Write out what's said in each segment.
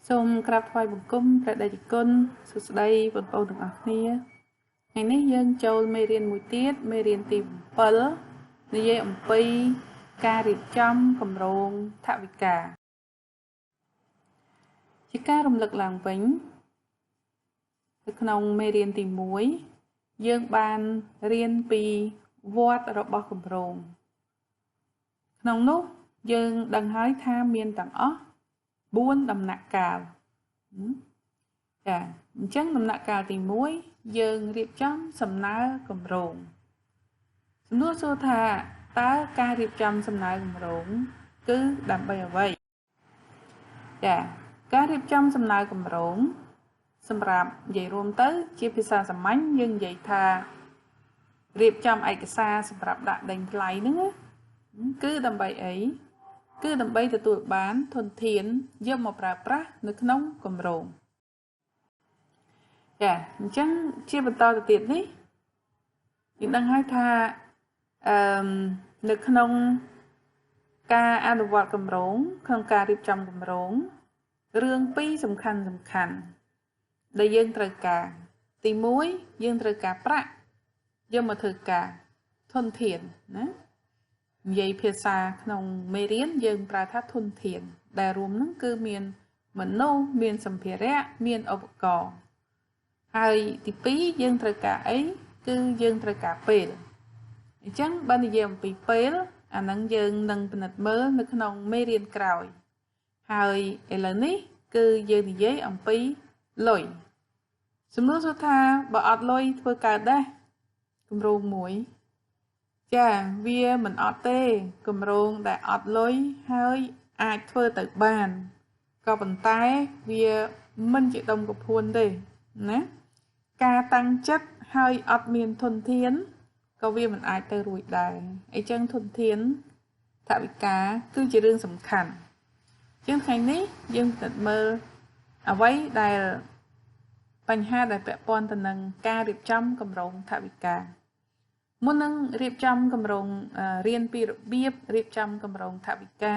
សូមក្រាបថ្វាយបង្គំព្រះដេចគុណសួស្តីបងប្អូនទាំងអស់គ្នាថ្ងៃនេះយើងចូលមេរៀនមួយទៀតមេរៀនទី7និយាយអំពីការរៀបចំគម្រោងថវិកាជាការរំលឹកឡើងវិញនៅក្នុងមេរៀនទី1យើងបានរៀនពីវដ្តរបស់គម្រោងក្នុងនោះយើងដឹងហើយថាមានទាំងអស់4ដំណាក់កាលចាអញ្ចឹងដំណាក់កាលទី1យើងរៀបចំសំណើគម្រោងសំណួរសួរថាតើការរៀបចំសំណើគម្រោងគឺដើម្បីអ្វីចាការរៀបចំសំណើគម្រោងសម្រាប់និយាយរួមទៅជាភាសាសាមញ្ញយើងនិយាយថារៀបចំឯកសារសម្រាប់ដាក់ដេញថ្លៃហ្នឹងគឺដើម្បីអីគឺដើម្បីទទួលបានធនធានយកមកប្រើប្រាស់នៅក្នុងគម្រោងចាអញ្ចឹងជាបន្តទៅទៀតនេះយើងដឹងហើយថានៅក្នុងការអនុវត្តគម្រោងក្នុងការរៀបចំគម្រោងរឿងពីរសំខាន់ដែលយើងត្រូវការទី1យើងត្រូវការប្រាក់យកមកធ្វើការធនធានណានិយាយភាសាក្នុងមេរៀនយើងប្រើថាធនធានដែលរួមនឹងគឺមានមនុស្សមានសម្ភារៈមានឧបករណ៍ហើយទី2យើងត្រូវការអីគឺយើងត្រូវការពេលអញ្ចឹងបើនិយាយអំពីពេលអានឹងយើងនឹងពិនិត្យមើលនៅក្នុងមេរៀនក្រោយហើយឥឡូវនេះគឺយើងនិយាយអំពីលុយសំណួរសួរថាបើអត់លុយធ្វើកើតដែរគម្រោងមួយចាវាមិនអត់ទេគម្រោងដែលអត់លុយហើយអាចធ្វើទៅបានក៏ប៉ុន្តែវាមិនជាដុំកភួនទេណាការតាំងចិត្តហើយអត់មានធនធានក៏វាមិនអាចទៅរួចដែរអញ្ចឹងធនធានថវិកាគឺជារឿងសំខាន់ជាងថ្ងៃនេះយើងពិនិត្យមើលអ្វីដែលបញ្ហាដែលពាក់ព័ន្ធទៅនឹងការរៀបចំគម្រោងថវិកាមុននឹងរៀបចំគម្រោងរៀនពីរបៀបរៀបចំគម្រោងថវិកា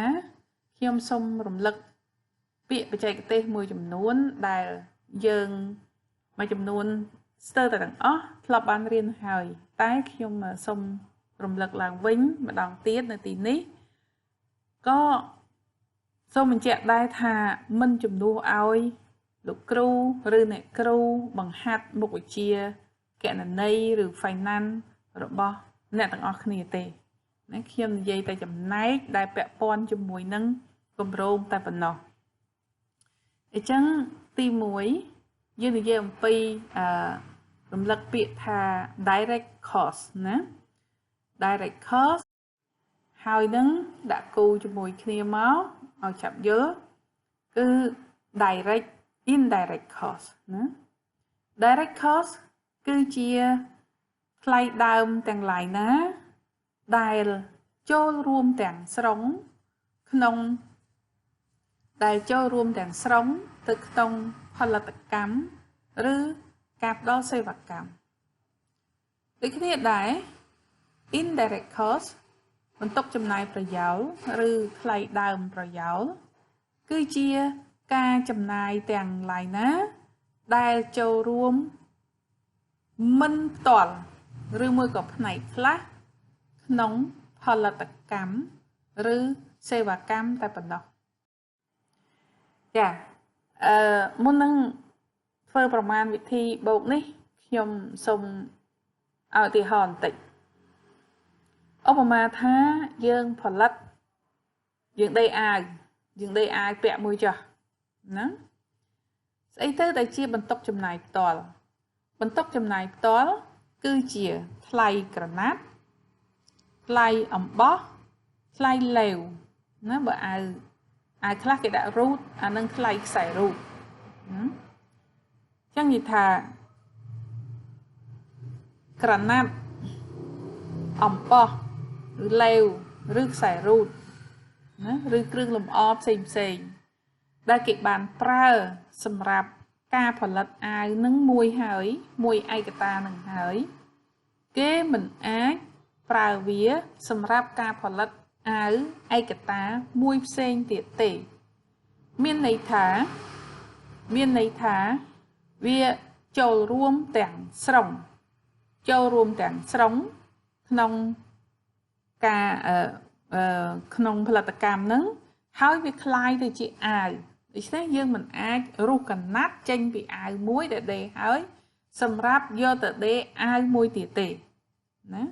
ខ្ញុំសូមរំលឹកពាក្យបច្ចេកទេសមួយចំនួនដែលយើងមួយចំនួនស្ទើរតែទាំងអស់ធ្លាប់បានរៀនហើយតែខ្ញុំសូមរំលឹកឡើងវិញម្ដងទៀតនៅទីនេះក៏សូមបញ្ជាក់ដែរថាមិនជំនួសឲ្យលោកគ្រូឬអ្នកគ្រូបង្ហាត់មុខវិជ្ជាគណនេយ្យឬ finance របស់អ្នកទាំងអស់គ្នាទេណាខ្ញុំនិយាយតែចំណែកដែលពាក់ព័ន្ធជាមួយនឹងគម្រោងតែប៉ុណ្ណោះអញ្ចឹងទី1យើងនិយាយអំពីរំលឹកពាក្យថា direct cost ណា direct cost ហើយនឹងដាក់គូជាមួយគ្នាមកឲ្យចាប់យល់គឺ direct indirect cost ណា direct cost គឺជាថ្លៃដើមទាំងឡាយណាដែលចូលរួមទាំងស្រុងទៅក្នុងផលិតកម្មឬការផ្ដល់សេវាកម្មដូចគ្នាដែរ indirect cost បន្ទុកចំណាយប្រយោលឬថ្លៃដើមប្រយោលគឺជាការចំណាយទាំងឡាយណាដែលចូលរួមមិនផ្ទាល់ឬមួយក៏ផ្នែកខ្លះក្នុងផលិតកម្មឬសេវាកម្មតែប៉ុណ្ណោះចាមុននឹងធ្វើប្រមាណវិធីបូកនេះខ្ញុំសូមឲ្យឧទាហរណ៍បន្តិចឧបមាថាយើងផលិតយើងដេកអាវពាក់មួយចុះណាស្អីទៅតែជាបន្ទុកចំណាយផ្ទាល់បន្ទុកចំណាយផ្ទាល់គឺជាថ្លៃក្រណាត់ថ្លៃអំបោះថ្លៃឡេវណាបើអាវខ្លះគេដាក់រូតអានឹងថ្លៃខ្សែរូតចឹងនិយាយថាក្រណាត់អំបោះឬឡេវឬខ្សែរូតណាឬគ្រឿងលម្អផ្សេងដែលគេបានប្រើសម្រាប់ការផលិតអាវនឹងមួយឯកតានឹងហើយគេមិនអាចប្រើវាសម្រាប់ការផលិតអាវឯកតាមួយផ្សេងទៀតទេមានន័យថា មានន័យថាវាចូលរួមទាំងស្រុងក្នុងការក្នុងផលិតកម្មហ្នឹងហើយវាคล้ายទៅជាអាវដូច្នេះយើងមិនអាចរុះកណាត់ចេញពីអាវមួយដែលដេរហើយសម្រាប់យកទៅដេរអាវមួយទៀតទេណា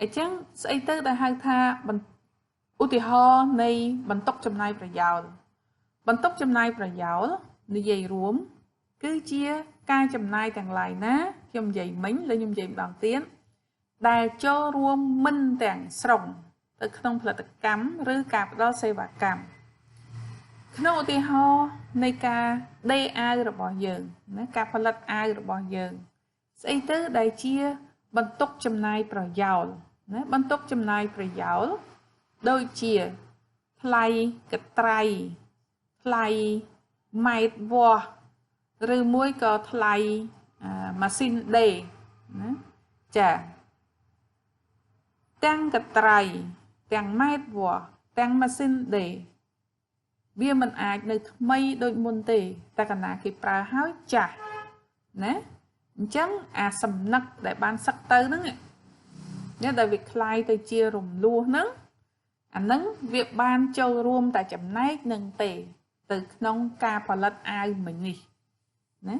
អញ្ចឹងស្អីទៅដែលហៅថាឧទាហរណ៍នៃបន្ទុកចំណាយប្រយោលបន្ទុកចំណាយប្រយោលនិយាយរួមគឺជាការចំណាយទាំងឡាយណាខ្ញុំនិយាយមិញលើខ្ញុំនិយាយម្ដងទៀតដែលចូលរួមមិនទាំងស្រុងទៅក្នុងផលិតកម្មឬការផ្ដល់សេវាកម្មក្នុងឧទាហរណ៍នៃការដេរអាវរបស់យើងណាការផលិតអាវរបស់យើងស្អីទៅដែលជាបន្ទុកចំណាយប្រយោលណាបន្ទុកចំណាយប្រយោលដូចជាថ្លៃកត្រៃថ្លៃម៉ែត្រវាស់ឬមួយក៏ថ្លៃម៉ាស៊ីនដេរណាចាទាំងកត្រៃទាំងម៉ែត្រវាស់ទាំងម៉ាស៊ីនដេរវាមិនអាចនៅថ្មីដូចមុនទេតែកាលណាគេប្រើហើយចាស់ណាអញ្ចឹងអាសំណឹកដែលបានសឹកទៅហ្នឹងនេះដែលវាคล้ายទៅជារំលោះហ្នឹងអាហ្នឹងវាបានចូលរួមតែចំណែកនឹងទេទៅក្នុងការផលិតអាវមិញនេះណា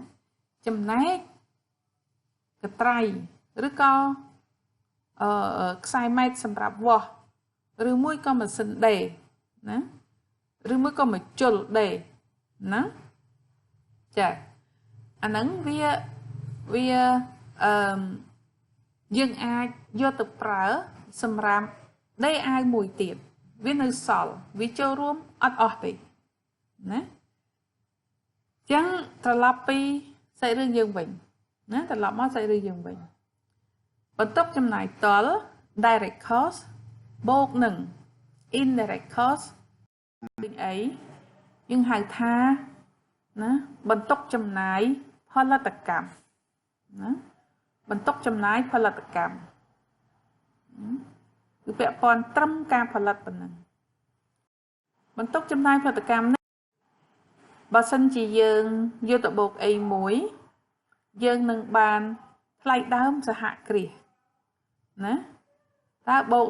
ចំណែកកត្រៃឬក៏ខ្សែម៉ែត្រសម្រាប់វាស់ឬមួយក៏ម៉ាស៊ីនដេរណាឬមួយក៏មកជុលដេរណាចាអាហ្នឹងវាយើងអាចយកទៅប្រើសម្រាប់ដេរអាវមួយទៀតវានៅសល់វាចូលរួមអត់អស់ទេណាចឹងត្រឡប់ពីសាច់រឿងយើងវិញណាត្រឡប់មកសាច់រឿងយើងវិញបន្ទុកចំណាយផ្ទាល់ direct cost បូកនឹង indirect cost ដូចអីយើងហៅថាណាបន្ទុកចំណាយផលិតកម្មណាបន្ទុកចំណាយផលិតកម្មគឺពាក់ព័ន្ធត្រឹមការផលិតប៉ុណ្ណឹងបន្ទុកចំណាយផលិតកម្មនេះបើសិនជាយើងយកទៅបូក A1 យើងនឹងបានថ្លៃដើមសហគ្រាសណាតើបូក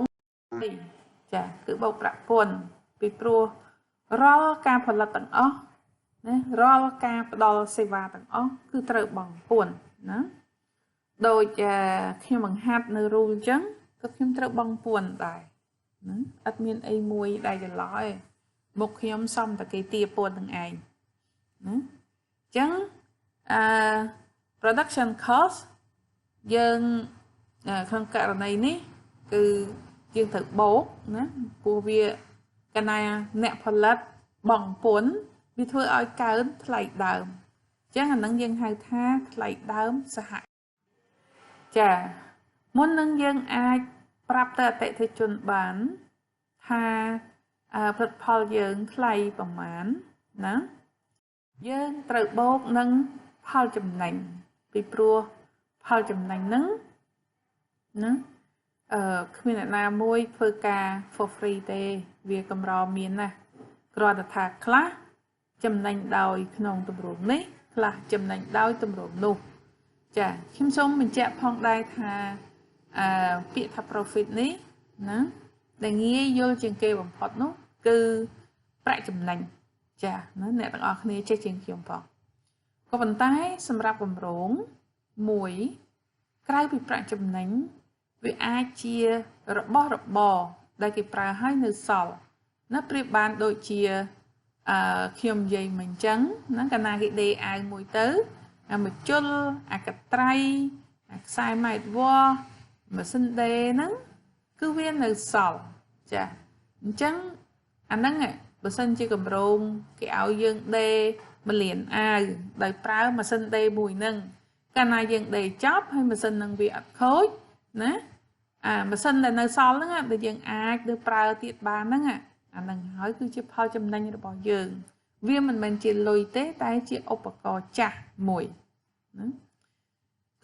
ចាគឺបូកប្រាក់ពន្ធពីព្រោះរាល់ការផលិតទាំងអស់ណារាល់ការផ្ដល់សេវាទាំងអស់គឺត្រូវបង់ពន្ធណាដូចខ្ញុំបង្ហាត់នៅ rule អញ្ចឹងក៏ខ្ញុំត្រូវបង់ពន្ធដែរណាអត់មានអីមួយដែលច្រឡោទេមុខខ្ញុំសំតែគេទាពន្ធទាំងឯងណាអញ្ចឹងproduction cost យើងក្នុងករណីនេះគឺយើងត្រូវបូកណាព្រោះវាកាលណាអ្នកផលិតបង់ពន្ធវាធ្វើឲ្យកើនថ្លៃដើមអញ្ចឹងអានឹងយើងហៅថាថ្លៃដើមសហចាមុននឹងយើងអាចប្រាប់ទៅអតិថិជនបានថាផលិតផលយើងថ្លៃប្រមាណណាយើងត្រូវបូកនឹងផលចំណេញពីព្រោះផលចំណេញហ្នឹងណាគ្មានអ្នកណាមួយធ្វើការ for free ទេវាកម្រមានណាគ្រាន់តែថាខ្លះចំណេញដោយក្នុងទម្រង់នេះខ្លះចំណេញដោយទម្រង់នោះចាខ្ញុំសូមបញ្ជាក់ផងដែរថាពាក្យថា profit នេះណាដែលងាយយល់ជាងគេបំផុតនោះគឺប្រាក់ចំណេញចាណាអ្នកទាំងអស់គ្នាចេះជាងខ្ញុំផងក៏ប៉ុន្តែសម្រាប់គម្រោងមួយក្រៅពីប្រាក់ចំណេញវាអាចជារបស់របរដែលគេប្រើឲ្យនៅសល់ណាប្រៀបបានដូចជាខ្ញុំនិយាយមិញអញ្ចឹងណាកាលណាគេដេរអាវមួយទៅអាមួយជុលអាកត្រៃអាខ្សែម៉ែត្រវាស់ម៉ាស៊ីនដេរហ្នឹងគឺវានៅសល់ចាអញ្ចឹងអាហ្នឹងបើសិនជាគម្រោងគេឲ្យយើងដេរ1លានអាវដោយប្រើម៉ាស៊ីនដេរមួយហ្នឹងកាលណាយើងដេរចប់ហើយម៉ាស៊ីនហ្នឹងវាអត់ខូចណាម៉ាស៊ីនដែលនៅសល់ហ្នឹងដែលយើងអាចទៅប្រើទៀតបានហ្នឹងអាហ្នឹងហើយគឺជាផលចំណេញរបស់យើងវាមិនមែនជាលុយទេតែជាឧបករណ៍ចាស់មួយណា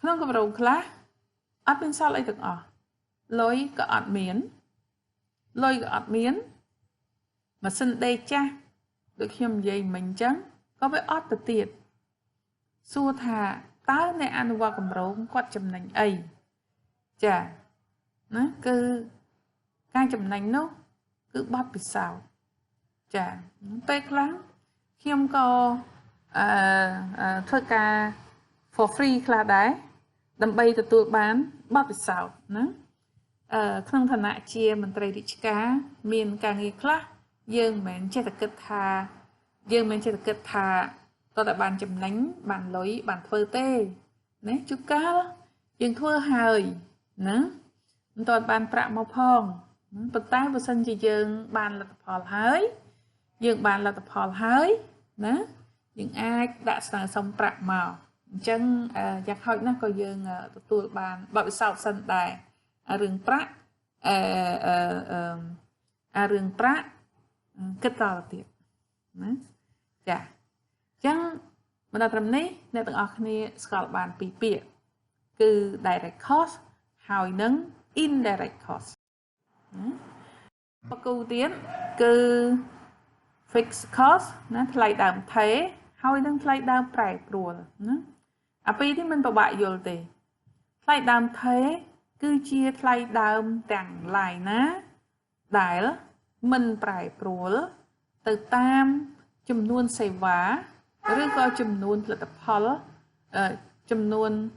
ក្នុងគម្រោងខ្លះអត់មានសល់អីទាំងអស់លុយក៏អត់មានម៉ាស៊ីនដេរចាស់ដូចខ្ញុំនិយាយមិញអញ្ចឹង có với ót từ tiệt xua thà táo nè ăn vào cầm rốn quạt chầm nành ấy chả nó cứ cai chầm nành nó cứ bóp bị sao chả tết lắm khi ông có thôi ca for free là đấy đâm bay từ tụi bán bóp bị sao nó không thần nạ chia mình tây đi cá miền càng nghỉ khác dương mình chơi thật kết thà tôi đã bàn chấm nánh bàn lối bàn phơi tê nè chú cá dương thua hời nè tôi bàn prạ màu phong bật tay vào sân chỉ dương bàn là tập hò hới dương bàn là tập hò hới nè những ai đã sang xong prạ màu chân giặc hỏi nó coi dương tụi bàn bảo sao sân đài rừng prạ rừng prạ kết tao tiệt nè dạ chẳng mình đã làm ní nên từng ở này scroll bàn bị bịa cứ direct cost hỏi nâng indirect cost và câu tiến cứ fixed cost nó thay đàm thế hỏi nâng thay đàm phải rồi pi thì mình bảo bại rồi thì thay đàm thế cứ chia thay đàm chẳng lại ná đại đó mình phải rồi từ tam chùm nuôn xây vá rồi có chùm nuôn là tập phật chùm nuôn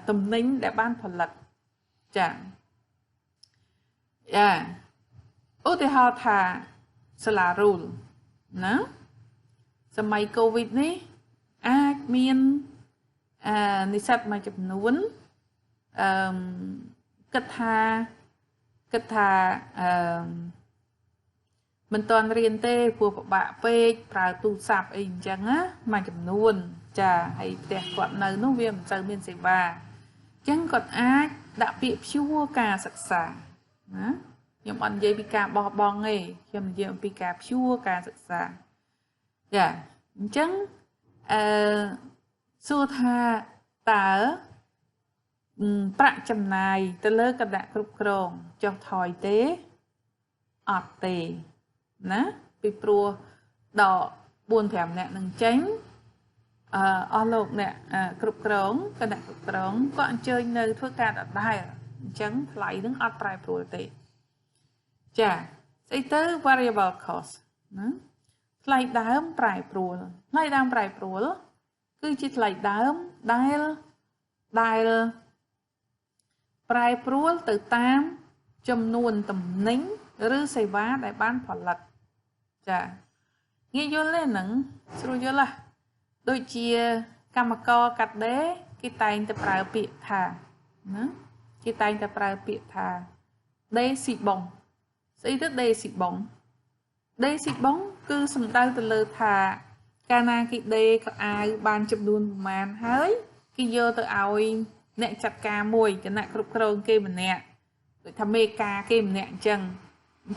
tầm nính để ban phật lật chẳng ưu thì họ thả sẽ là rùl nó sẽ mấy covid ní miên ní sạch mà chùm nuôn kết thà mình toàn riêng tê của bạn phê và tu sạp ấy chẳng á mà chấm nuôn chà hay đẹp quạt nơi nó viêm chờ miên sẽ bà chẳng còn ai đã bị chua cà sạch xả nhưng bọn dây bị cà bò bò nghề khi mình dây bị cà chua cà sạch xả dạ chẳng xua tha tả bạn chầm này ta lơ cả đạn cục rồng cho thòi tế ọt tề ná bị pro đỏ buồn thèm nè nâng tránh lộn nè cục rồng cả đạn cục rồng có ăn chơi nơi thuốc ca đặt đai trắng lại đứng ọt prai pro tề chà xây tới variable cost lại đám prai pro lại đám prai pro cứ chỉ lại đám đai prai pro từ tam chấm nuôn tầm nính rư xây vá đại ban phật lật chà nghe vô lên nắng rồi vô là đôi chia cam co cắt đế cái tay ta prai bị thà cái tay ta prai bị thà đây xịt bông xây rất đây xịt bông cứ sầm tay từ lơ thà cana cái đây có ai ban chấm nuôn màn hới cái vô từ ao nè chặt ca mùi cái nè cục rồng kia mình nè rồi thầm mê ca kia mình nè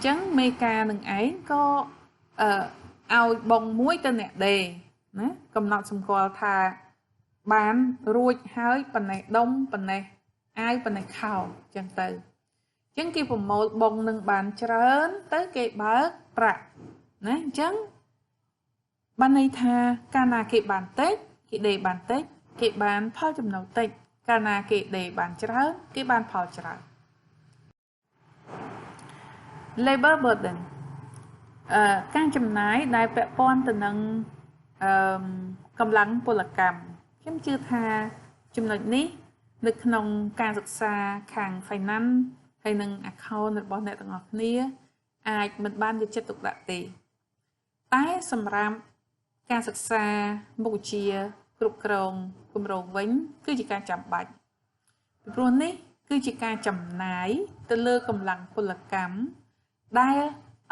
chẳng mê ca đừng ấy có ao bông muối tên nè đề cầm nọ xung quanh thà bán ruột hơi phần này đông phần này ai phần này khảo chẳng từ chẳng kia phần một bông nâng bàn trớn tới cái bớt bạc chẳng ban này thà ca na cái bàn tết cái đề bàn tết cái bàn phao chùm nấu tết ca na cái đề bàn trớn cái bàn phao trớn labor burden ការចំណាយដែលពាក់ព័ន្ធទៅនឹងកម្លាំងពលកម្មខ្ញុំជឿថាចំណុចនេះនៅក្នុងការសិក្សាខាង finance ហើយនិង account របស់អ្នកទាំងអស់គ្នាអាចមិនបានយកចិត្តទុកដាក់ទេតែសម្រាប់ការសិក្សាមុខវិជ្ជាគ្រប់គ្រងគម្រោងវិញគឺជាការចាំបាច់ពីព្រោះនេះគឺជាការចំណាយទៅលើកម្លាំងពលកម្មដែល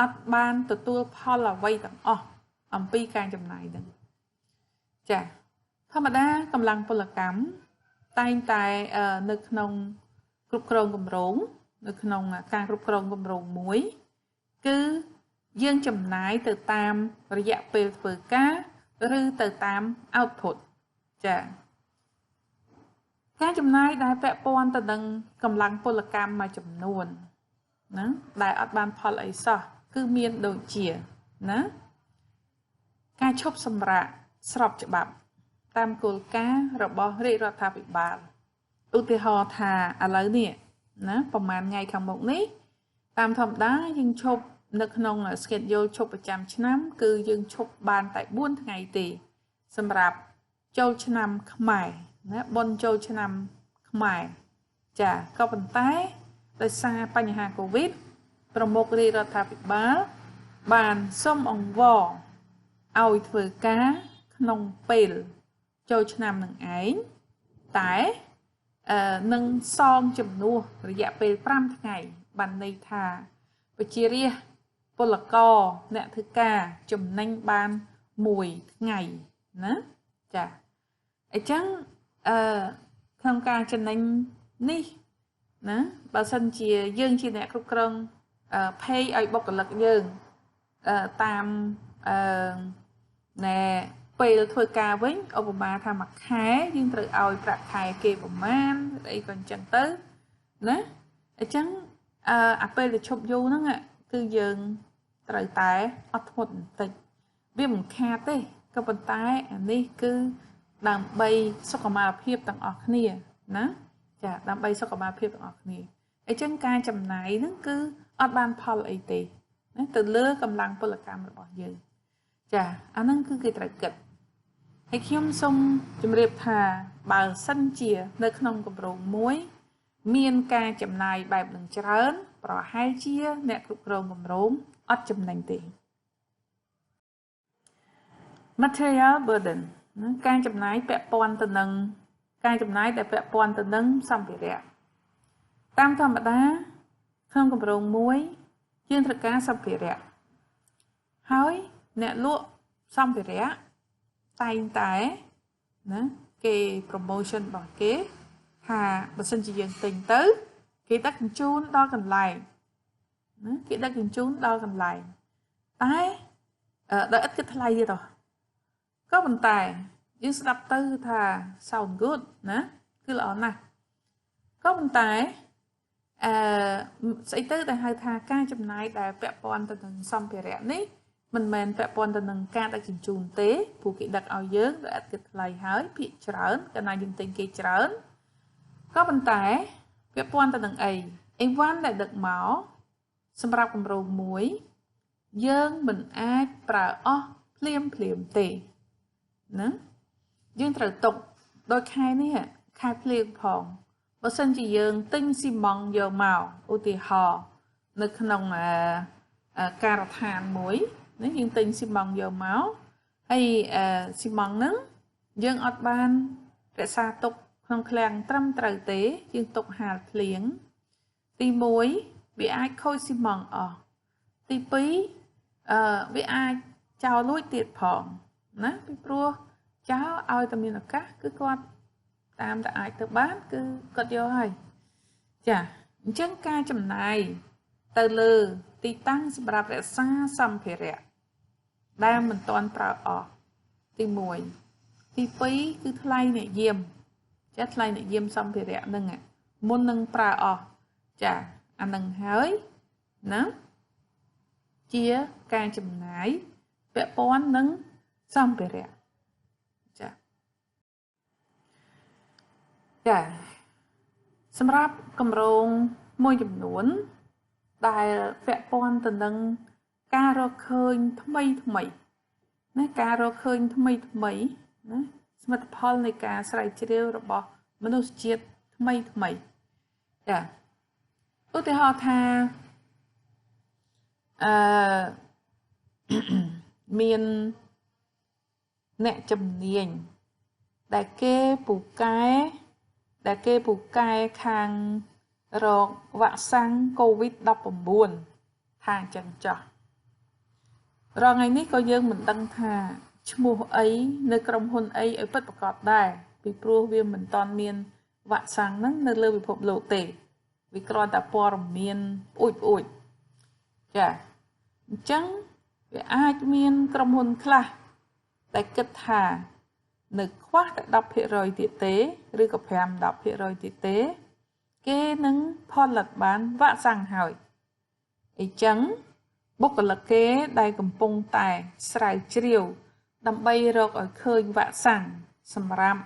អត់បានទទួលផលអ្វីទាំងអស់អំពីការចំណាយហ្នឹងចាធម្មតាកម្លាំងពលកម្មតែងតែនៅក្នុងគ្រប់គ្រងគម្រោងនៅក្នុងការគ្រប់គ្រងគម្រោងមួយគឺយើងចំណាយទៅតាមរយៈពេលធ្វើការឬទៅតាម output ចាការចំណាយដែលពាក់ព័ន្ធទៅនឹងកម្លាំងពលកម្មមួយចំនួនណាដែលអត់បានផលអីសោះគឺមានដូចជាណា ការឈប់សម្រាកស្របច្បាប់តាមគោលការណ៍របស់រាជរដ្ឋាភិបាលឧទាហរណ៍ថាឥឡូវនេះណាប្រហែលថ្ងៃខាងមុខនេះតាមធម្មតាយើងឈប់នៅក្នុង schedule ឈប់ប្រចាំឆ្នាំគឺយើងឈប់បានតែ4ថ្ងៃទេសម្រាប់ចូលឆ្នាំខ្មែរណាបុណ្យចូលឆ្នាំខ្មែរចាក៏ប៉ុន្តែដោយសារបញ្ហា COVID ប្រមុខរាជរដ្ឋាភិបាលបានសុំអង្វរឲ្យធ្វើការក្នុងពេលចូលឆ្នាំនឹងឯងតែនឹងសងចំនួនរយៈពេល5ថ្ងៃបានន័យថាប្រជារាស្ត្រពលករអ្នកធ្វើការចំណេញបាន1ថ្ងៃណាចាអញ្ចឹងក្នុងការចំណេញនេះណាបើសិនជាយើងជាអ្នកគ្រប់គ្រងpay ឲ្យបុគ្គលិកយើងតាមណែពេលធ្វើការវិញឧបមាថាមួយខែយើងត្រូវឲ្យប្រាក់ខែគេប្រមាណអីក៏អញ្ចឹងទៅណាអញ្ចឹងអាពេលដែលឈប់យូរហ្នឹងគឺយើងត្រូវតែអត់ធ្មត់បន្តិចវាមិនខាតទេក៏ប៉ុន្តែអានេះគឺដើម្បីសុខុមាលភាពទាំងអស់គ្នាណាចាដើម្បីសុខុមាលភាពទាំងអស់គ្នាអញ្ចឹងការចំណាយហ្នឹងគឺអត់បានផលអីទេណាទៅលើកម្លាំងពលកម្មរបស់យើងចាអាហ្នឹងគឺគេត្រូវគិតហើយខ្ញុំសូមជម្រាបថាបើសិនជានៅក្នុងគម្រោងមួយមានការចំណាយបែបនឹងច្រើនប្រហែលជាអ្នកគ្រប់គ្រងគម្រោងអត់ចំណេញទេ material burden ការចំណាយពាក់ព័ន្ធទៅនឹងការចំណាយដែលពាក់ព័ន្ធទៅនឹងសម្ភារៈតាមធម្មតាក្នុងគម្រោងមួយយើងត្រូវការសម្ភារៈហើយអ្នកលក់សម្ភារៈតែងតែណាគេ promotion របស់គេថាបើសិនជាយើងទិញទៅគេដឹកជញ្ជូនដល់កន្លែងណាគេដឹកជញ្ជូនដល់កន្លែងតែដោយឥតគិតថ្លៃទៀតក៏ប៉ុន្តែយើងស្ដាប់ទៅថា sound good ណាគឺល្អណាស់ក៏ប៉ុន្តែស្អីទៅដែលហៅថាការចំណាយដែលពាក់ព័ន្ធទៅនឹងសម្ភារៈនេះមិនមែនពាក់ព័ន្ធទៅនឹងការដឹកជញ្ជូនទេព្រោះគេដឹកឲ្យយើងដោយឥតគិតថ្លៃហើយភាគច្រើនកាលណាយើងទិញគេច្រើនក៏ប៉ុន្តែពាក់ព័ន្ធទៅនឹងអីវ៉ាន់ដែលដឹកមកសម្រាប់គម្រោងមួយយើងមិនអាចប្រើអស់ភ្លាមទេណាយើងត្រូវទុកដោយខែនេះខែភ្លៀងផងបើសិនជាយើងទិញស៊ីម៉ង់យកមកឧទាហរណ៍នៅក្នុងការដ្ឋានមួយណាយើងទិញស៊ីម៉ង់យកមកហើយស៊ីម៉ង់ហ្នឹងយើងអត់បានរក្សាទុកក្នុងឃ្លាំងត្រឹមត្រូវទេយើងទុកហាលភ្លៀងទី1វាអាចខូចស៊ីម៉ង់អស់ទី2វាអាចចោលលួចទៀតផងណាពីព្រោះចោលឲ្យតែមានឱកាសគឺគាត់តាមតែអាចទៅបានគឺគាត់យកហើយចាអញ្ចឹងការចំណាយទៅលើទីតាំងសម្រាប់រក្សាសម្ភារៈដែលមិនទាន់ប្រើអស់ទី1ទី2គឺថ្លៃអ្នកយាមចាថ្លៃអ្នកយាមសម្ភារៈហ្នឹងមុននឹងប្រើអស់ចាអានឹងហើយណាជាការចំណាយពាក់ព័ន្ធនឹងសម្ភារៈចាសម្រាប់គម្រោងមួយចំនួនដែលពាក់ព័ន្ធទៅនឹងការរកឃើញថ្មីណាការរកឃើញថ្មីណាសមិទ្ធផលនៃការស្រាវជ្រាវរបស់មនុស្សជាតិថ្មីចាឧទាហរណ៍ថាមានអ្នកជំនាញដែលគេពូកែខាងរោគវ៉ាក់សាំង COVID-19 ថាអញ្ចឹងចោះរងថ្ងៃនេះក៏យើងមិនដឹងថាឈ្មោះអីនៅក្រុមហ៊ុនអីឲ្យពិតប្រាកដដែរពីព្រោះវាមិនទាន់មានវ៉ាក់សាំងហ្នឹងនៅលើពិភពលោកទេវាគ្រាន់តែព័ត៌មានផ្អួចចាអញ្ចឹងវាអាចមានក្រុមហ៊ុនខ្លះតែគិតថានៅខ្វះតែ 10% ទៀតទេឬក៏ 5-10% ទៀតទេគេនឹងផលិតបានវ៉ាក់សាំងហើយអញ្ចឹងបុគ្គលិកគេដែលកំពុងតែស្រាវជ្រាវ ដើម្បីរកឲ្យឃើញវ៉ាក់សាំងសម្រាប់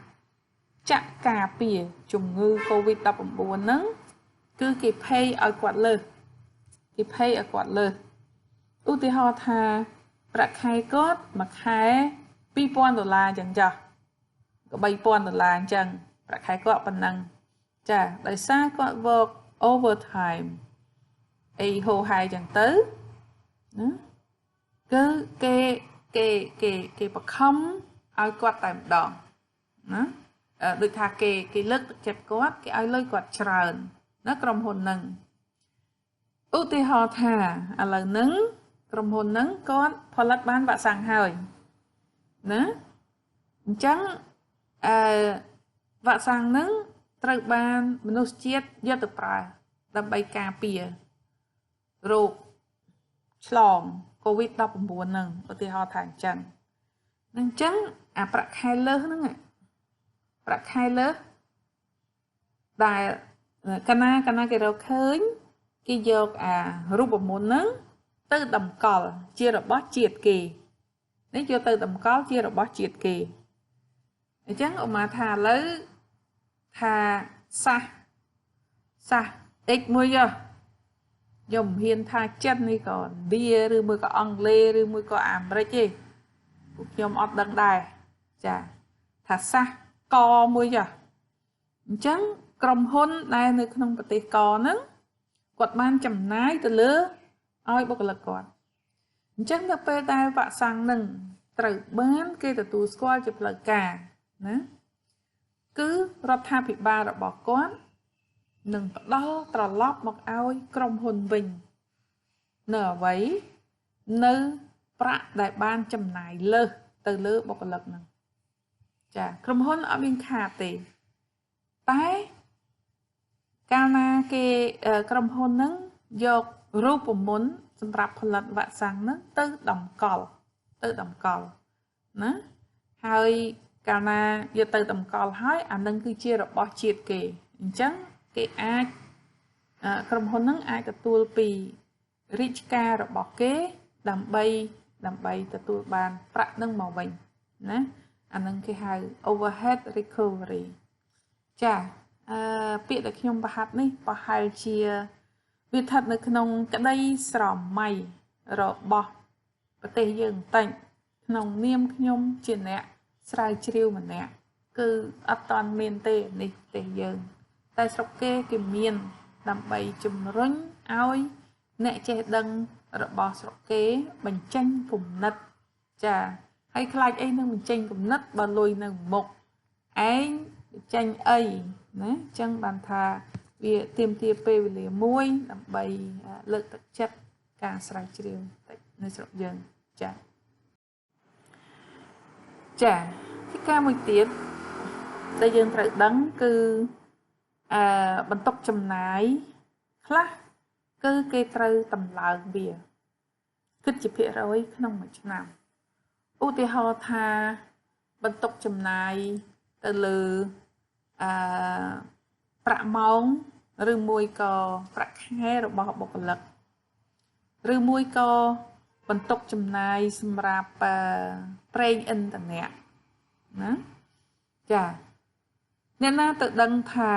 ចាក់ការពារជំងឺ COVID-19 ហ្នឹងគឺគេ pay ឲ្យគាត់លើសគេ pay ឲ្យគាត់លើសឧទាហរណ៍ថាប្រាក់ខែគាត់មួយខែ$2,000អញ្ចឹងចាស់ក៏$3,000អញ្ចឹងប្រាក់ខែគាត់ប៉ុណ្ណឹងចាដោយសារគាត់ work overtime អីហូរហែអញ្ចឹងទៅណាគឺគេបខំឲ្យគាត់តែម្ដងណាដូចថាគេលើកទឹកចិត្តគាត់គេឲ្យលុយគាត់ច្រើនណាក្រុមហ៊ុនហ្នឹងឧទាហរណ៍ថាឥឡូវហ្នឹងក្រុមហ៊ុនហ្នឹងគាត់ផលិតបានវ៉ាក់សាំងហើយណាអញ្ចឹងវ៉ាក់សាំងហ្នឹងត្រូវបានមនុស្សជាតិយកទៅប្រើដើម្បីការពាររោគឆ្លង COVID-19 ហ្នឹងឧទាហរណ៍ថាអញ្ចឹងអាប្រាក់ខែលើសហ្នឹងប្រាក់ខែលើសដែលកាលណាគេរកឃើញគេយកអារូបមន្តហ្នឹងទៅតម្កល់ជារបស់ជាតិគេនេះយកទៅតម្កល់ជារបស់ជាតិគេអញ្ចឹងឧមាថាឥឡូវថាសាស X មួយយកមិនហ៊ានថាចិននេះក៏ឥណ្ឌាឬមួយក៏អង់គ្លេសឬមួយក៏អាមេរិកទេពួកខ្ញុំអត់ដឹងដែរចាថាសាសកមួយអញ្ចឹងក្រុមហ៊ុនដែលនៅក្នុងប្រទេសកហ្នឹងគាត់បានចំណាយទៅលើឲ្យបុគ្គលិកគាត់អញ្ចឹងនៅពេលដែលវ៉ាក់សាំងហ្នឹងត្រូវបានគេទទួលស្គាល់ជាផ្លូវការណាគឺរដ្ឋាភិបាលរបស់គាត់នឹងផ្ដល់ត្រឡប់មកឲ្យក្រុមហ៊ុនវិញនៅអ្វីនៅប្រាក់ដែលបានចំណាយលើសទៅលើបុគ្គលិកហ្នឹងចាក្រុមហ៊ុនអត់មានខាតទេតែកាលណាគេក្រុមហ៊ុនហ្នឹងយករូបមន្តសម្រាប់ផលិតវ៉ាក់សាំងហ្នឹងទៅតម្កល់ណាហើយកាលណាយកទៅតម្កល់ហើយអានឹងគឺជារបស់ជាតិគេអញ្ចឹងគេអាចក្រុមហ៊ុនហ្នឹងអាចទទួលពីរាជការរបស់គេដើម្បីទទួលបានប្រាក់ហ្នឹងមកវិញណាអានឹងគេហៅ overhead recovery ចាពាក្យដែលខ្ញុំប្រហាត់នេះប្រហែលជាវាស្ថិតនៅក្នុងក្តីស្រមៃរបស់ប្រទេសយើងបន្តិចក្នុងនាមខ្ញុំជាអ្នកស្រាវជ្រាវម្នាក់គឺអត់តាន់មានទេនេះប្រទេសយើងតែស្រុកគេមានដើម្បីជំរុញឲ្យអ្នកចេះដឹងរបស់ស្រុកគេបញ្ចេញគំនិតចាហើយខ្លាចអីនឹងបញ្ចេញគំនិតបើលុយនៅមុខឯងបញ្ចេញអីណាអញ្ចឹងបានថាវាទាមទារពេលវេលាមួយដើម្បីលើកទឹកចិត្តការស្រាវជ្រាវនៅស្រុកយើងចាពីការមួយទៀតដែលយើងត្រូវដឹងគឺបន្ទុកចំណាយខ្លះគឺគេត្រូវតម្លើងវាគិតជាភាគរយក្នុងមួយឆ្នាំឧទាហរណ៍ថាបន្ទុកចំណាយទៅលើប្រាក់ម៉ោងឬមួយក៏ប្រាក់ខែរបស់បុគ្គលិកឬមួយក៏បន្ទុកចំណាយសម្រាប់ប្រេងឥន្ធនៈណាចាអ្នកណាទៅដឹងថា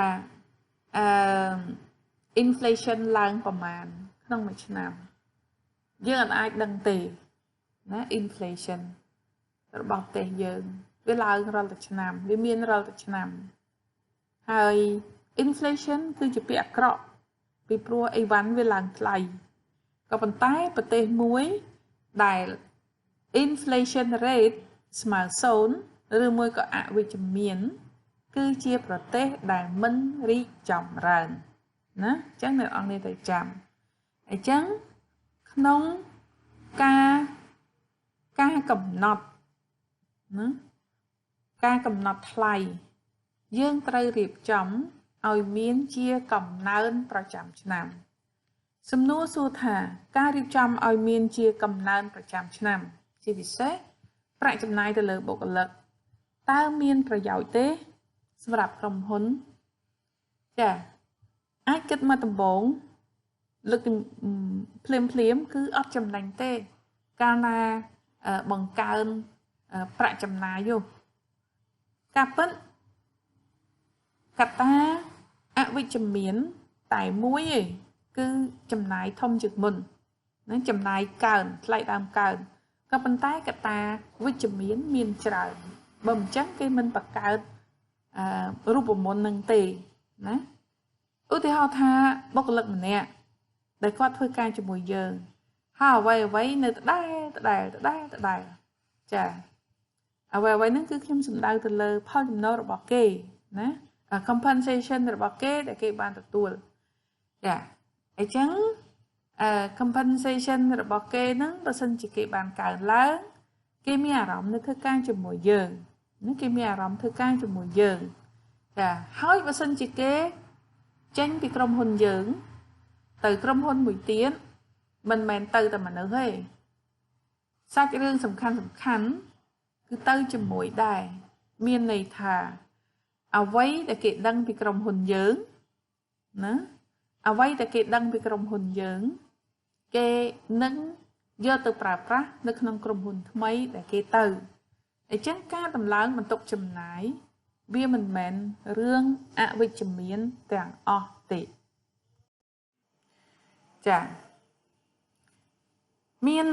inflation ឡើងប្រមាណក្នុងមួយឆ្នាំយើងអាចដឹងទេណា inflation របស់ប្រទេសយើងវាឡើងរាល់តែឆ្នាំវាមានរាល់តែឆ្នាំហើយ inflation គឺជាពាក្យអាក្រក់ពីព្រោះអីវ៉ាន់វាឡើងថ្លៃក៏ប៉ុន្តែប្រទេសមួយដែល inflation rate ស្មើ0ឬមួយក៏អវិជ្ជមានគឺជាប្រទេសដែលមិនរីកចម្រើនណាអញ្ចឹងអ្នកអង្គនេះត្រូវចាំអញ្ចឹងក្នុងការកំណត់ណាការកំណត់ថ្លៃយើងត្រូវរៀបចំឲ្យមានជាកំណើនប្រចាំឆ្នាំសំណួរសួរថាការរៀបចំឲ្យមានជាកំណើនប្រចាំឆ្នាំជាពិសេសប្រាក់ចំណាយទៅលើបុគ្គលិកតើមានប្រយោជន៍ទេសម្រាប់ក្រុមហ៊ុនចាអាចគិតមកដំបូងលើកភ្លាមគឺអត់ចំណេញទេកាលណាបង្កើន ប្រាក់ចំណាយយោការពិតកត្តាអវិជ្ជមានតែមួយឯងគឺចំណាយធំជាងមុនណាចំណាយកើនថ្លៃដើមកើនក៏ប៉ុន្តែកត្តាវិជ្ជមានច្រើនបើមិនចឹងគេមិនបង្កើតរូបមន្តនឹងទេណាឧទាហរណ៍ថាបុគ្គលិកម្នាក់ដែលគាត់ធ្វើការជាមួយយើងហើយអ្វីនៅដដែលចាអ្វីហ្នឹងគឺខ្ញុំសំដៅទៅលើផលចំណូលរបស់គេណា compensation របស់គេដែលគេបានទទួលចាអញ្ចឹងcompensation របស់គេហ្នឹងបើសិនជាគេបានកើនឡើងគេមានអារម្មណ៍នៅធ្វើការជាមួយយើងណាគេមានអារម្មណ៍ធ្វើការជាមួយយើងចាហើយបើសិនជាគេចេញពីក្រុមហ៊ុនយើងទៅក្រុមហ៊ុនមួយទៀតមិនមែនទៅតែមនុស្សទេសាច់រឿងសំខាន់គឺទៅជាមួយដែរមានន័យថាអ្វីដែលគេដឹងពីក្រុមហ៊ុនយើងណាអ្វីដែលគេដឹងពីក្រុមហ៊ុនយើងគេនឹងយកទៅប្រើប្រាស់នៅក្នុងក្រុមហ៊ុនថ្មីដែលគេទៅអញ្ចឹងការតម្លើងបន្ទុកចំណាយវាមិនមែនរឿងអវិជ្ជមានទាំងអស់ទេចាមាន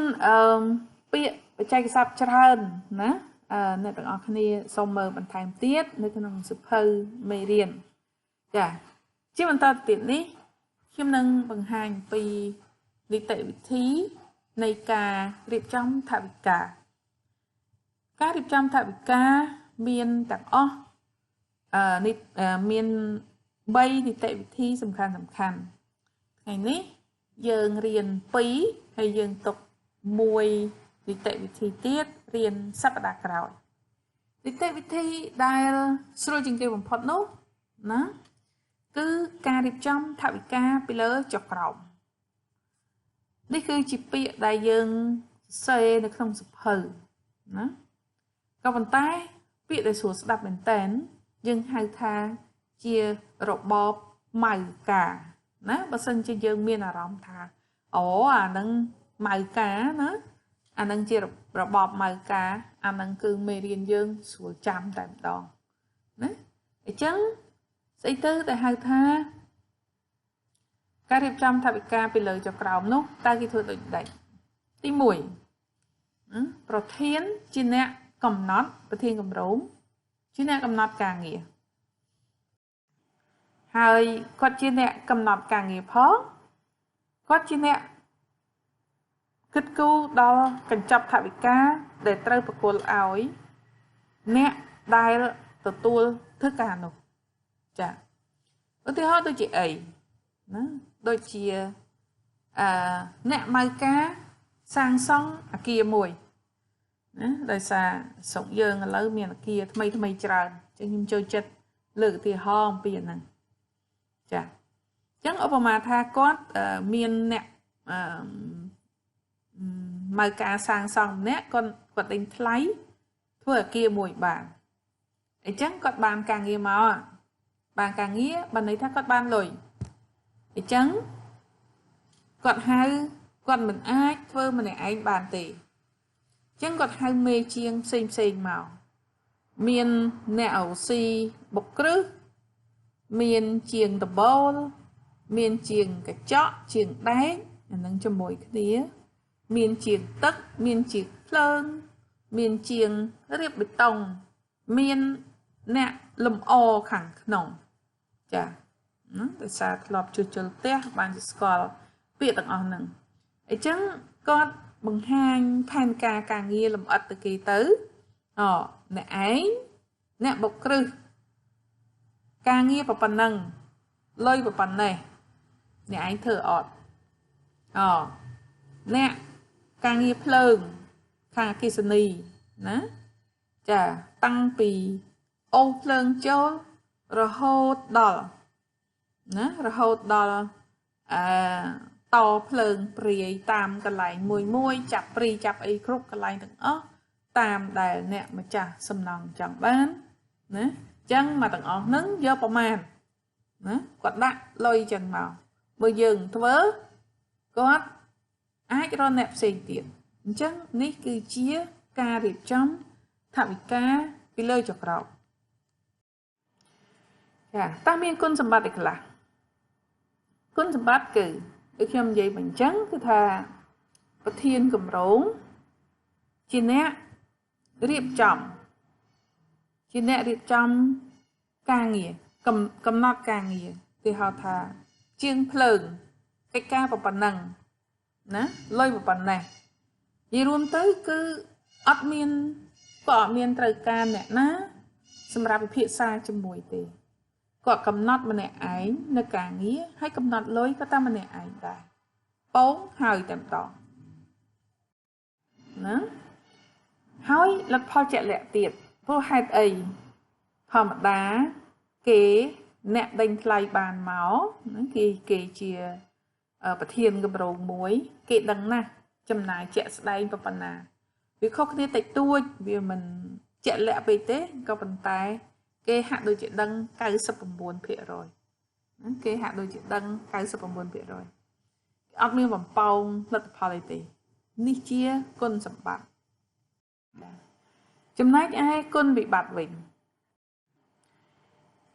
ពាក្យបច្ចេកសព្ទច្រើនណាអ្នកទាំងអស់គ្នាសូមមើលបន្ថែមទៀតនៅក្នុងសៀវភៅមេរៀនចាជាបន្តទៀតនេះខ្ញុំនឹងបង្ហាញពីនីតិវិធីនៃការរៀបចំថវិកាការរៀបចំថវិកាមានទាំងអស់មាន3នីតិវិធីសំខាន់ថ្ងៃនេះយើងរៀន2ហើយយើងទុក1នីតិវិធីទៀតរៀនសប្តាហ៍ក្រោយនីតិវិធីដែលស្រួលជាងគេបំផុតនោះណាគឺការរៀបចំថវិកាពីលើចុះក្រោមនេះគឺជាពាក្យដែលយើងសរសេរនៅក្នុងសៀវភៅណាក៏ប៉ុន្តែពាក្យដែលស្រួលស្ដាប់មែនតើយើងហៅថាជារបបម៉ៅការណាបើសិនជាយើងមានអារម្មណ៍ថាអូអានឹងម៉ៅការណាអានឹងជារបបម៉ៅការអានឹងគឺមេរៀនយើងស្រួលចាំតែម្ដងណាអញ្ចឹងស្អីទៅដែលហៅថាការរៀបចំថវិកាពីលើចុះក្រោមនោះតើគេធ្វើដូចដេចទី1ប្រធានជាអ្នកកំណត់ប្រធានគម្រោងជាអ្នកកំណត់ការងារហើយគាត់ជាអ្នកកំណត់ការងារផងគាត់ជាអ្នកគិតគូរដល់កញ្ចប់ថវិកាដែលត្រូវប្រគល់ឲ្យអ្នកដែលទទួលធ្វើការនោះចាឧទាហរណ៍ដូចជាអីណាដូចជាអ្នកម៉ៅការសាងសង់អគារមួយណាដោយសារស្រុកយើងឥឡូវមានអគារថ្មីច្រើនចឹងខ្ញុំចូលចិត្តលើកឧទាហរណ៍អំពីអាហ្នឹងចាអញ្ចឹងឧបមាថាគាត់មានអ្នកម៉ៅការសាងសង់ម្នាក់គាត់ដេញថ្លៃធ្វើអគារមួយបានអញ្ចឹងគាត់បានការងារមកបានការងារបានន័យថាគាត់បានលុយអញ្ចឹងគាត់ហៅគាត់មិនអាចធ្វើម្នាក់ឯងបានទេអញ្ចឹងគាត់ហៅមេជាងផ្សេងមកមានអ្នកអូស៊ីបុកគ្រឹះមានជាងដបូលមានជាងកញ្ចក់ជាងដែកអានឹងជាមួយគ្នាមានជាងទឹកមានជាងភ្លើងមានជាងរៀបបេតុងមានអ្នកលម្អខាងក្នុងចាដោយសារធ្លាប់ជួសជុលផ្ទះបានស្គាល់ពាក្យទាំងអស់ហ្នឹងអញ្ចឹងគាត់បង្ហាញផែនការការងារលម្អិតទៅគេទៅអ្នកឯងអ្នកបុកគ្រឹះការងារប៉ុណ្ណឹងលុយប៉ុណ្ណេះអ្នកឯងធ្វើអត់អ្នកការងារភ្លើងខាងអគ្គិសនីណាចាតាំងពីអូសភ្លើងចូលរហូតដល់តភ្លើងព្រាយតាមកន្លែងមួយចាប់ព្រីចាប់អីគ្រប់កន្លែងទាំងអស់តាមដែលអ្នកម្ចាស់សំណង់ចង់បានណាអញ្ចឹងមកទាំងអស់ហ្នឹងយកប្រមាណណាគាត់ដាក់លុយចឹងមកបើយើងធ្វើគាត់អាចរកអ្នកផ្សេងទៀតអញ្ចឹងនេះគឺជាការរៀបចំ ថវិកាពីលើចុះក្រោមចាតើមានគុណសម្បត្តិអីខ្លះគុណសម្បត្តិគឺដូចខ្ញុំនិយាយបញ្ចឹងគឺថាប្រធានគម្រោងជាអ្នករៀបចំការងារកំណត់ការងារគេហៅថាជាងភ្លើងកិច្ចការប៉ុណ្ណឹងណាលុយប៉ុណ្ណេះនិយាយរួមទៅគឺអត់មានត្រូវការអ្នកណាសម្រាប់វិភាសាជាមួយទេគាត់កំណត់ម្នាក់ឯងនៅការងារហើយកំណត់លុយក៏តាមម្នាក់ឯងដែរប៉ងហើយតែម្ដងណាហើយលទ្ធផលជាក់លាក់ទៀតព្រោះហេតុអីធម្មតាគេអ្នកដេញថ្លៃបានមកគេជាប្រធានគម្រោងមួយគេដឹងណាស់ចំណាយជាក់ស្ដែងប៉ុណ្ណាវាខុសគ្នាតិចតួចវាមិនជាក់លាក់ពេកទេក៏ប៉ុន្តែគេហាក់ដូចជាដឹង 99% គេហាក់ដូចជាដឹង 99% អត់មានបំពងលទ្ធផលអីទេនេះជាគុណសម្បត្តិចំណែកឯគុណវិបត្តិវិញ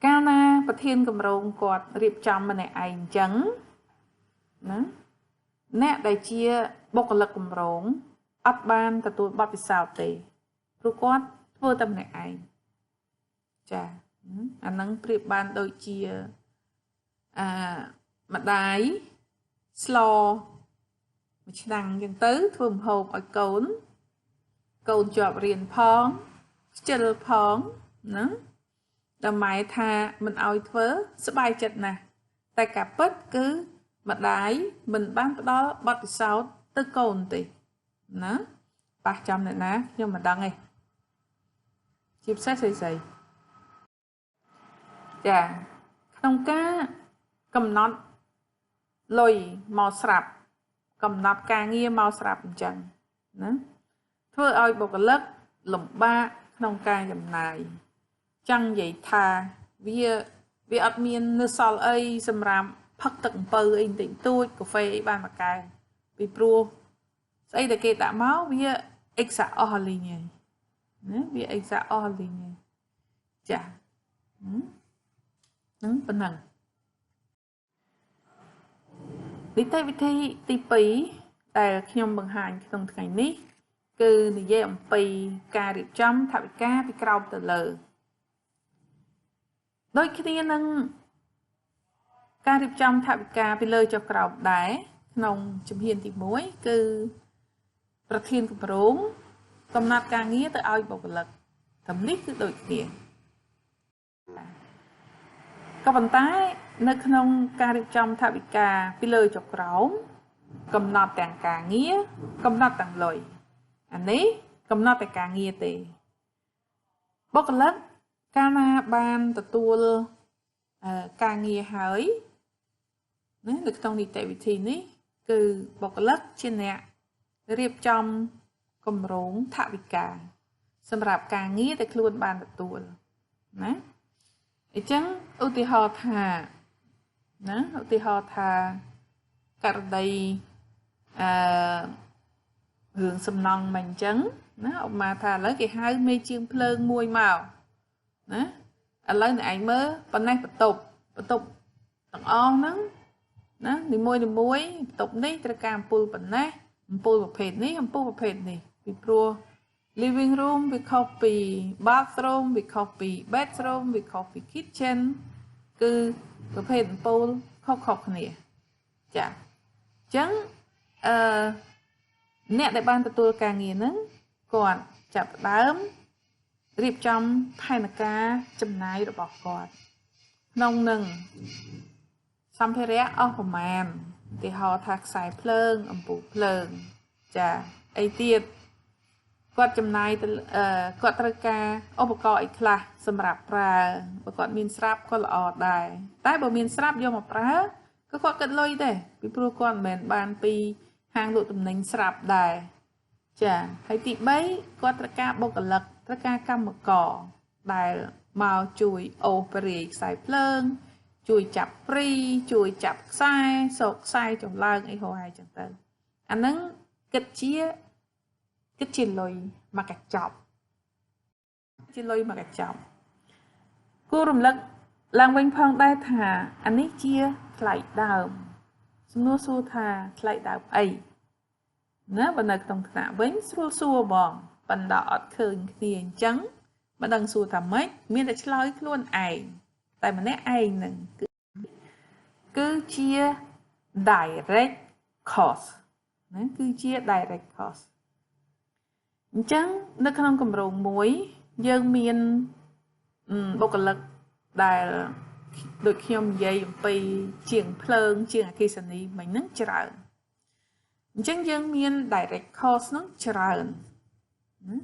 កាលណាប្រធានគម្រោងគាត់រៀបចំម្នាក់ឯងអញ្ចឹងណាអ្នកដែលជាបុគ្គលិកគម្រោងអត់បានទទួលបទពិសោធន៍ទេព្រោះគាត់ធ្វើតែម្នាក់ឯងចាអានឹងប្រៀបបានដូចជាម្ដាយស្លមួយឆ្នាំងអញ្ចឹងទៅធ្វើម្ហូបឲ្យកូនជាប់រៀនផងខ្ជិលផងណាតែម៉ែថាមិនឲ្យធ្វើស្បាយចិត្តណាស់តែការពិតគឺម្ដាយមិនបានផ្ដល់បទពិសោធន៍ទៅកូនទេណាប៉ះចំអ្នកណាខ្ញុំមិនដឹងទេជាពិសេសស្អីចាក្នុងការកំណត់លុយមកស្រាប់កំណត់ការងារមកស្រាប់អញ្ចឹងណាធ្វើឲ្យបុគ្គលិកលំបាកក្នុងការចំណាយចង់និយាយថាវាអត់មាននៅសល់អីសម្រាប់ផឹកទឹកអំពៅអីបន្តិចតួចកាហ្វេអីបានមួយកែវពីព្រោះស្អីដែលគេដាក់មកវាអិចសាអស់លីងហើយណាវាអិចសាអស់លីងហើយចាហ្នឹងប៉ុណ្ណឹងនីតិវិធីទី2ដែលខ្ញុំបង្ហាញក្នុងថ្ងៃនេះគឺនិយាយអំពីការរៀបចំថវិកាពីក្រោមទៅលើដូចគ្នានឹងការរៀបចំថវិកាពីលើចុះក្រោមដែរក្នុងជំហានទី1គឺប្រធានគម្រោងកំណត់ការងារទៅឲ្យបុគ្គលិកតាមនេះគឺដូចគ្នាក៏ប៉ុន្តែនៅក្នុងការរៀបចំថវិកាពីលើចុះក្រោមកំណត់ទាំងការងារកំណត់ទាំងលុយអានេះកំណត់តែការងារទេបុគ្គលិកកាលណាបានទទួលការងារហើយណានៅក្នុងនីតិវិធីនេះគឺបុគ្គលិកជាអ្នករៀបចំគម្រោងថវិកាសម្រាប់ការងារដែលខ្លួនបានទទួលណាអញ្ចឹងឧទាហរណ៍ថាករណីរឿងសំណង់មិនអញ្ចឹងណាឧបមាថាឥឡូវគេហៅមេជាងភ្លើងមួយមកណាឥឡូវអ្នកឯងមើលប៉ុណ្ណេះបន្ទប់ទាំងអស់ហ្នឹងណានីមួយបន្ទប់នេះត្រូវការអំពូលប៉ុណ្ណេះអំពូលប្រភេទនេះអំពូលប្រភេទនេះពីព្រោះ living room វាខុសពី bathroom វាខុសពី bedroom វាខុសពី kitchen គឺប្រភេទអំពូលខុសគ្នាចាអញ្ចឹងអ្នកដែលបានទទួលការងារហ្នឹងគាត់ចាប់ផ្ដើមរៀបចំផែនការចំណាយរបស់គាត់ក្នុងនឹងសម្ភារៈអស់ប្រមាណឧទាហរណ៍ថាខ្សែភ្លើងអំពូលភ្លើងចាអីទៀតគាត់ចំណាយទៅគាត់ត្រូវការឧបករណ៍អីខ្លះសម្រាប់ប្រើបើគាត់មានស្រាប់ក៏ល្អដែរតែបើមានស្រាប់យកមកប្រើក៏គាត់គិតលុយដែរពីព្រោះគាត់មិនមែនបានពីហាងលក់ទំនិញស្រាប់ដែរចាហើយទី3គាត់ត្រូវការបុគ្គលិកត្រូវការកម្មករដែលមកជួយអូសបរិយាខ្សែភ្លើងជួយចាប់ព្រីជួយចាប់ខ្សែសោកខ្សែចង្លើងអីហោហើយចឹងទៅអាហ្នឹងគិតជាលុយមកកញ្ចប់ ជាលុយមកកញ្ចប់គួររំលឹកឡើងវិញផងដែរថាអានេះជាថ្លៃដើមសំណួរសួរថាថ្លៃដើមអីណាបើនៅក្នុងថ្នាក់វិញស្រួលសួរបងប៉ុន្តែអត់ឃើញគ្នាអញ្ចឹងមិនដឹងសួរថាម៉េចមានតែឆ្លើយខ្លួនឯងតែម្នាក់ឯងនឹងគឺជា direct cost ណាគឺជា direct cost អញ្ចឹងនៅក្នុងគម្រោងមួយយើងមានបុគ្គលិកដែលដូចខ្ញុំនិយាយអំពីជាងភ្លើងជាងអគ្គិសនីមិញហ្នឹងច្រើនអញ្ចឹងយើងមាន direct cost ហ្នឹងច្រើនណា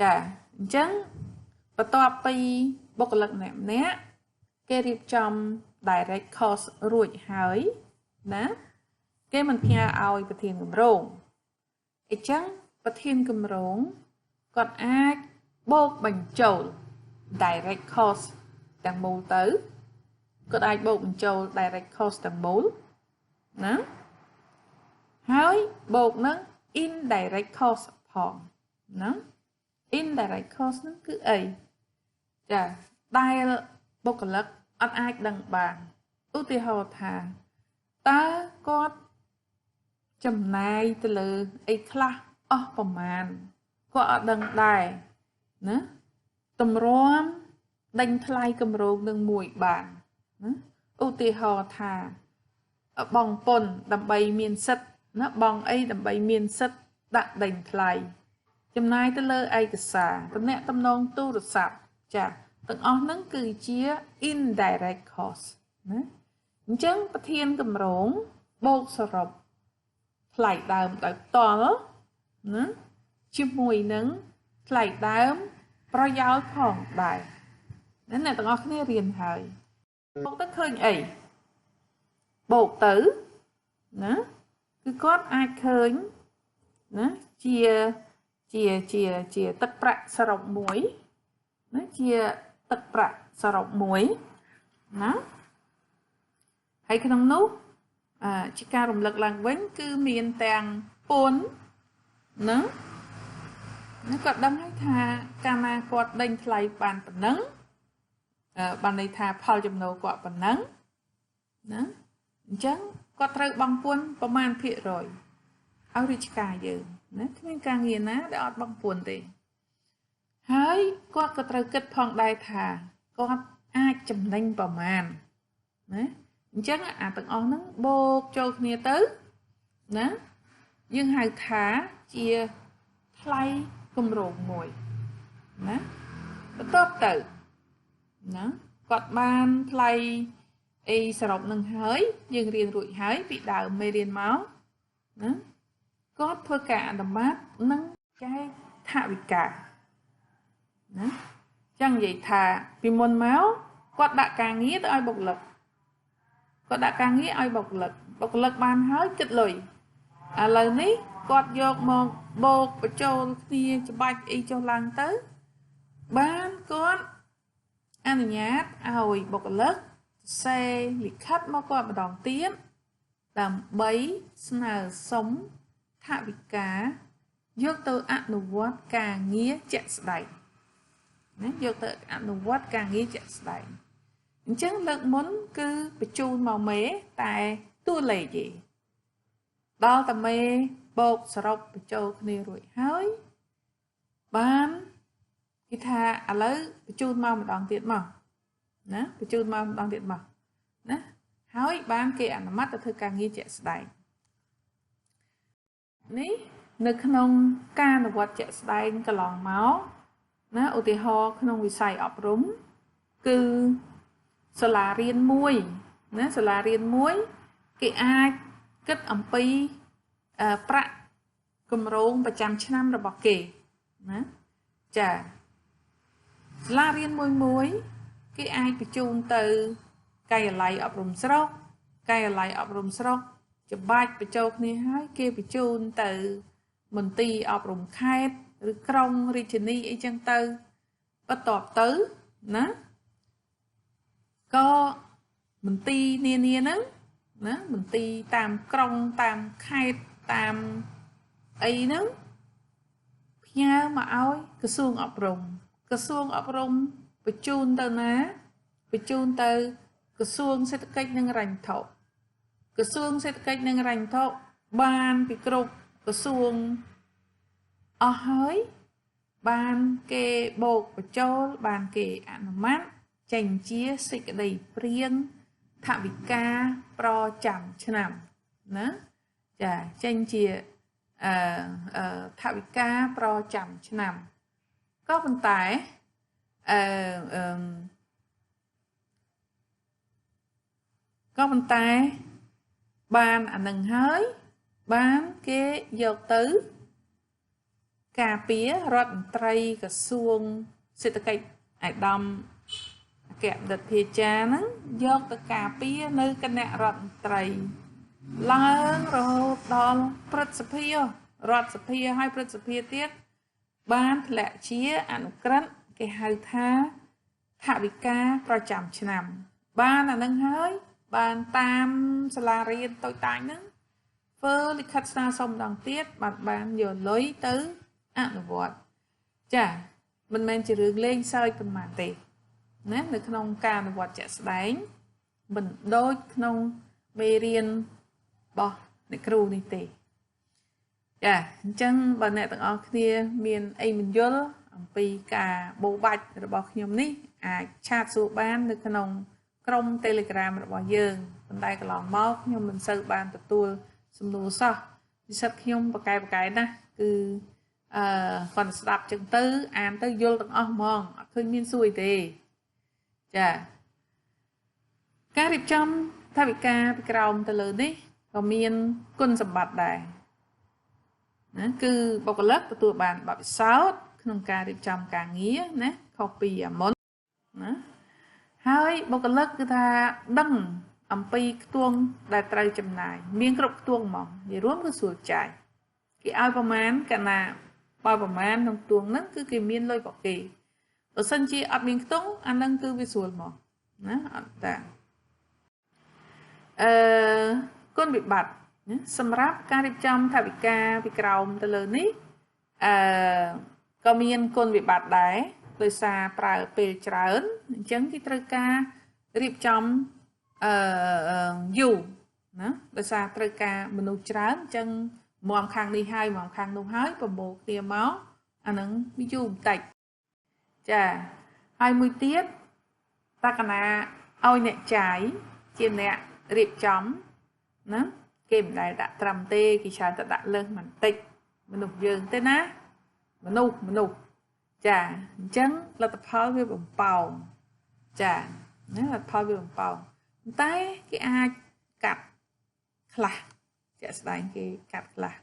ចាអញ្ចឹងបន្ទាប់ពីបុគ្គលិកម្នាក់គេរៀបចំ direct cost រួចហើយណាគេមិនផ្ញើឲ្យប្រធានគម្រោងអញ្ចឹងប្រធានគម្រោងគាត់អាចបូកបញ្ចូល direct cost ទាំងមូលទៅគាត់អាចបូកបញ្ចូល direct cost ទាំងមូលណាហើយបូកនឹង indirect cost ផងណា indirect cost ហ្នឹងគឺអីចាដែលបុគ្គលិកអត់អាចដឹងបានឧទាហរណ៍ថាតើគាត់ចំណាយទៅលើអីខ្លះអស់ប្រមាណគាត់អត់ដឹងដែរណាតម្រាំដេញថ្លៃគម្រោងនឹងមួយបានណាឧទាហរណ៍ថាបងពុនដើម្បីមានសិទ្ធិណាបងអីដើម្បីមានសិទ្ធិដាក់ដេញថ្លៃចំណាយទៅលើឯកសារទំនាក់ទំនងទូរស័ព្ទចាទាំងអស់ហ្នឹងគឺជា indirect cost ណាអញ្ចឹងប្រធានគម្រោងបូកសរុបថ្លៃដើមដោយផ្ទាល់ណាជាមួយនឹងថ្លៃដើមប្រយោលផងដែរអ្នកទាំងអស់គ្នារៀនហើយបូកទៅឃើញអីបូកទៅណាគឺគាត់អាចឃើញណាជាទឹកប្រាក់សរុបមួយណាជាទឹកប្រាក់សរុបមួយណាហើយក្នុងនោះជាការរំលឹកឡើងវិញគឺមានទាំងពន្ធណាគាត់ដឹងហើយថាកាលណាគាត់ដេញថ្លៃបានប៉ុណ្ណឹងបានន័យថាផលចំណូលគាត់ប៉ុណ្ណឹងណាអញ្ចឹងគាត់ត្រូវបង់ពន្ធប្រមាណភាគរយឲ្យរាជការយើងណាគ្មានការងារណាដែលអត់បង់ពន្ធទេហើយគាត់ក៏ត្រូវគិតផងដែរថាគាត់អាចចំណេញប្រមាណណាអញ្ចឹងអាទាំងអស់ហ្នឹងបូកចូលគ្នាទៅណាយើងហៅថាជាថ្លៃគម្រោងមួយណាបន្ទាប់ទៅណាគាត់បានថ្លៃអីសរុបនឹងហើយយើងរៀនរួចហើយពីដើមមេរៀនមកណាគាត់ធ្វើការអនុម័តនិងចែកថវិកាណាចឹងនិយាយថាពីមុនមកគាត់ដាក់ការងារទៅឲ្យបុគ្គលិកគាត់ដាក់ការងារឲ្យបុគ្គលិកបានហើយគិតលុយឥឡូវនេះគាត់យកមកបូកបញ្ចូលគ្នាច្បាច់អីចុះឡើងទៅបានគាត់អនុញ្ញាតឲ្យបុគ្គលិកសេលិខិតមកគាត់ម្ដងទៀតដើម្បីស្នើសុំថវិកាយកទៅអនុវត្តការងារជាក់ស្ដែងណាយកទៅអនុវត្តការងារជាក់ស្ដែងអញ្ចឹងលើកមុនគឺបញ្ជូនមកមេតែតួលេខទេដល់តែមេបូកសរុបបញ្ចូលគ្នារួចហើយបានគេថាឥឡូវបញ្ជូនមកម្ដងទៀតមកណាបញ្ជូនមកម្ដងទៀតមកណាហើយបានគេអនុម័តទៅធ្វើការងារជាក់ស្ដែងនេះនៅក្នុងការអនុវត្តជាក់ស្ដែងកន្លងមកណាឧទាហរណ៍ក្នុងវិស័យអប់រំគឺសាលារៀនមួយណាសាលារៀនមួយគេអាចគិតអំពីប្រាក់គម្រោងប្រចាំឆ្នាំរបស់គេណាចាសាលារៀនមួយគេអាចបញ្ជូនទៅការិយាល័យអប់រំស្រុកការិយាល័យអប់រំស្រុកច្បាច់បញ្ចូលគ្នាហើយគេបញ្ជូនទៅមន្ទីរអប់រំខេត្តឬក្រុងរាជធានីអីចឹងទៅបន្ទាប់ទៅណាក៏មន្ទីរនានាហ្នឹងណាមន្ទីរតាមក្រុងតាមខេត្តតាមអីហ្នឹងផ្ញើមកឲ្យក្រសួងអប់រំ ក្រសួងអប់រំបញ្ជូនទៅណាបញ្ជូនទៅក្រសួងសេដ្ឋកិច្ចនិងហិរញ្ញវត្ថុក្រសួងសេដ្ឋកិច្ចនិងហិរញ្ញវត្ថុបានពីគ្រប់ក្រសួងអស់ហើយបានគេបូកបញ្ចូលបានគេអនុម័តចេញជាសេចក្តីព្រៀងថវិកាប្រចាំឆ្នាំណាចាចេញជាថវិកាប្រចាំឆ្នាំក៏ប៉ុន្តែក៏ប៉ុន្តែបានអានឹងហើយបានគេយកទៅការពាររដ្ឋមន្ត្រីក្រសួងសេដ្ឋកិច្ចឯកឧត្តមអគ្គបណ្ឌិតភាចាហ្នឹងយកទៅការពារនៅគណៈរដ្ឋមន្ត្រីឡើងរហូតដល់ព្រឹទ្ធសភារដ្ឋសភាហើយព្រឹទ្ធសភាទៀតបានធ្លាក់ជាអនុក្រឹត្យគេហៅថាថវិកាប្រចាំឆ្នាំបានអានឹងហើយបានតាមសាលារៀនតូចតាចហ្នឹងធ្វើលិខិតស្នើសុំម្ដងទៀតបានយកលុយទៅអនុវត្តចាមិនមែនជារឿងលេងសើចប៉ុន្មានទេណានៅក្នុងការអនុវត្តជាក់ស្ដែងមិនដូចក្នុងមេរៀនរបស់អ្នកគ្រូនេះទេចាអញ្ចឹងបើអ្នកទាំងអស់គ្នាមានអីមិនយល់អំពីការបូបាច់របស់ខ្ញុំនេះអាចឆាតសួរបាននៅក្នុងក្រុម Telegram របស់យើងប៉ុន្តែកន្លងមកខ្ញុំមិនសូវបានទទួលសំណួរសោះនិស្សិតខ្ញុំបកកែណាស់គឺគាត់ស្ដាប់ចឹងទៅអានទៅយល់ទាំងអស់ហ្មងអត់ឃើញមានសួរទេចាការរៀបចំថវិកាពីក្រោមទៅលើនេះក៏មានគុណសម្បត្តិដែរណាគឺបុគ្គលិកទទួលបានបទពិសោធន៍ក្នុងការរៀបចំការងារណាខុសពីអាមុនណាហើយបុគ្គលិកគឺថាដឹងអំពីខ្ទង់ដែលត្រូវចំណាយមានគ្រប់ខ្ទង់ហ្មងនិយាយរួមគឺស្រួលចាយគេឲ្យប្រមាណកាលណាបើប្រមាណក្នុងខ្ទង់ហ្នឹងគឺគេមានលុយរបស់គេបើសិនជាអត់មានខ្ទង់អាហ្នឹងគឺវាស្រួលហ្មងណាអត់តាគុណវិបត្តិសម្រាប់ការរៀបចំថវិកាពីក្រោមទៅលើនេះក៏មានគុណវិបត្តិដែរដោយសារប្រើពេលច្រើនអញ្ចឹងគេត្រូវការរៀបចំយូរណាដោយសារត្រូវការមនុស្សច្រើនអញ្ចឹងមកខាងនេះហើយមកខាងនោះហើយប្រមូលគ្នាមកអានឹងវាយូរបន្តិចចាហើយមួយទៀតតើកណាឲ្យអ្នកចាយជាអ្នករៀបចំណាគេមិនដែលដាក់ត្រឹមទេគេច្រើនតែដាក់លើសបន្តិចមនុស្សយើងទេណាមនុស្សចាអញ្ចឹងលទ្ធផលវាបំផោងចាណាលទ្ធផលវាបំផោងតែគេអាចកាត់ខ្លះជាក់ស្ដែងគេកាត់ខ្លះ